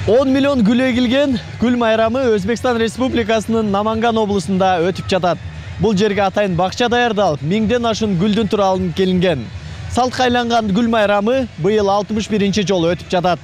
10 миллион гүл эгилген гүл майрамы Өзбекстан Республикасынын Наманган облусунда өтүп жатат. Бул жерге атайын бакча даярдалып, 1000ден ашын гүлдүн түрү алынып келинген. Салтка айланган гүл майрамы быйыл 61-нчи жолу өтүп жатат.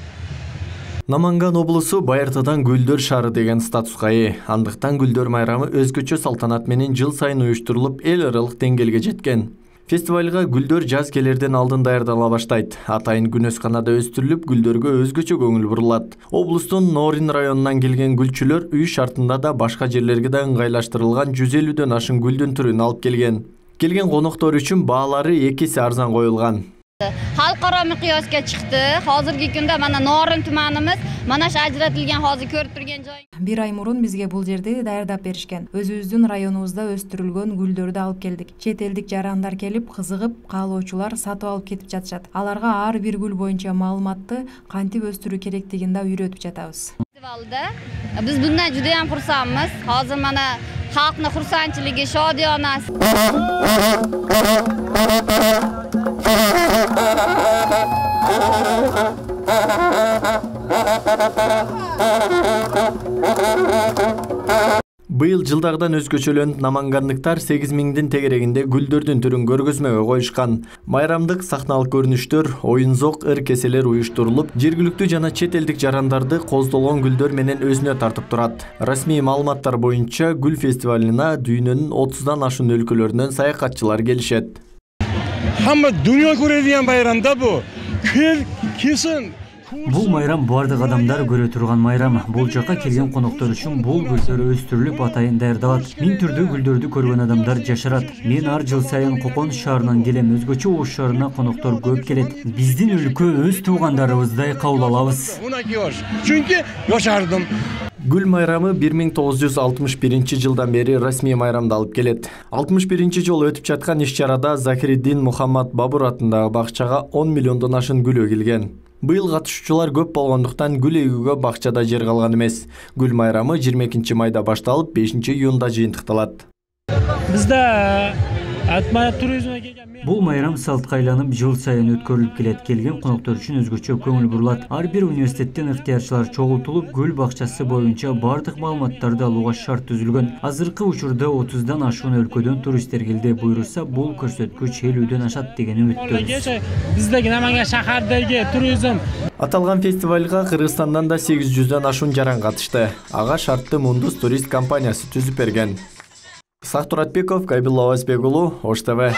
Наманган облусу байыртадан гүлдөр шаары деген статуска ээ. Андыктан гүлдөр майрамы өзгөчө салтанат менен жыл сайын уюштурулуп, эл аралык деңгээлге жеткен. Фестивалга гүлдөр жаз келерден алдын даярдала баштайт. Атайын күнөсканада өстүрүлүп, гүлдөргө өзгөчө көңүл бурулат. Облустун Норин районунан келген гүлчүлөр үй шартында да башка жерлерге да ыңгайлаштырылган 150ден ашын гүлдүн түрүн алып келген. Келген коноктор үчүн баалары 2 эсе арзан коюлган. Xalqaro miqyosga chiqdi. Hozirgi kunda mana Norin tumanimiz mana shu ajratilgan hozir ko'rib turgan joy. Bir ay murun bizge бул жерди даярдап беришкен. Өзүбүздүн районубузда өстүрүлгөн гүлдөрдү алып келдик. Чет элдик жарандар келип, кызыгып, каалоочулар сатып алып кетип жатышат. Аларга ар бир гүл боюнча маалыматты кантип өстүрүү керектигин да үйрөтүп жатабыз. Festivalda biz bundan juda ham xursandmiz. Hozir mana xalqning xursandchiligi, shodiyonasi. Быйыл жылдагыдан өзгөчөлөнүп, намангандыктар 8000дин тегерегинде гүлдөрдүн түрүн көргөзмөгө коюшкан. Майрамдык сахналык көрүнүштөр, оюн-зок, ыр-кеселер уюштурулуп, жергиликтүү жана чет элдик жарандар коздолгон гүлдөр менен өзүнө тартып турат. Расмий маалыматтар боюнча гүл фестивалына дүйнөнүн 30дан ашын өлкөлөрүнөн саякатчылар келишет. Hamma dunyo ko'radigan bayramda bu. Kesin Бул майрам бардык адамдар көрө турган майрам. Бул жака келген коноктор үчүн бул гүлдөр өстүрүлүп атайын даярдалат. 1000 түрдүү гүлдөрдү көргөн адамдар жашырат. Мен ар жыл сайын Кокон шаарынан келем. Өзгөчө Ош шаарына коноктор көп келет. Биздин өлкө өз туугандарыбыздай кабыл алабыз. Чүнки жашардым. Гүл майрамы 1961 жылдан бери расмий майрамдалып келет. 61 жолу өтүп жаткан иш-чарада Закириддин Мухаммад Бабур атындагы бакчага 10 миллиондон ашын гүл эгилген. Быйыл катышуучулар көп болгондуктан гүл эгүүгө бакчада жер калган эмес. Гүл майрамы 22 майда башталып, 5 июнда жыйынтыкталат. Бизде туризмге келген Бул майрам салтка айланып жыл сайын өткөрүлүп келет. Келген коноктор үчүн өзгөчө көңүл бурулат. Ар бир университеттен ыктыярчылар чогултулуп, гүл бакчасы боюнча бардык маалыматтарды алууга шарт түзүлгөн. Азыркы учурда 30дан ашуун өлкөдөн туристтер келди. Буйруса, бул көрсөткүч 50дөн ашат деген үмүттөбүз. Биздеги Наманган шаардагы туризм. Аталган фестивалга Кыргызстандан да 800дөн ашуун жаран катышты. Ага шартты Мундус турист компаниясы түзүп берген. Сактуратбеков, Кайбилла Озбек уулу, Ош ТВ.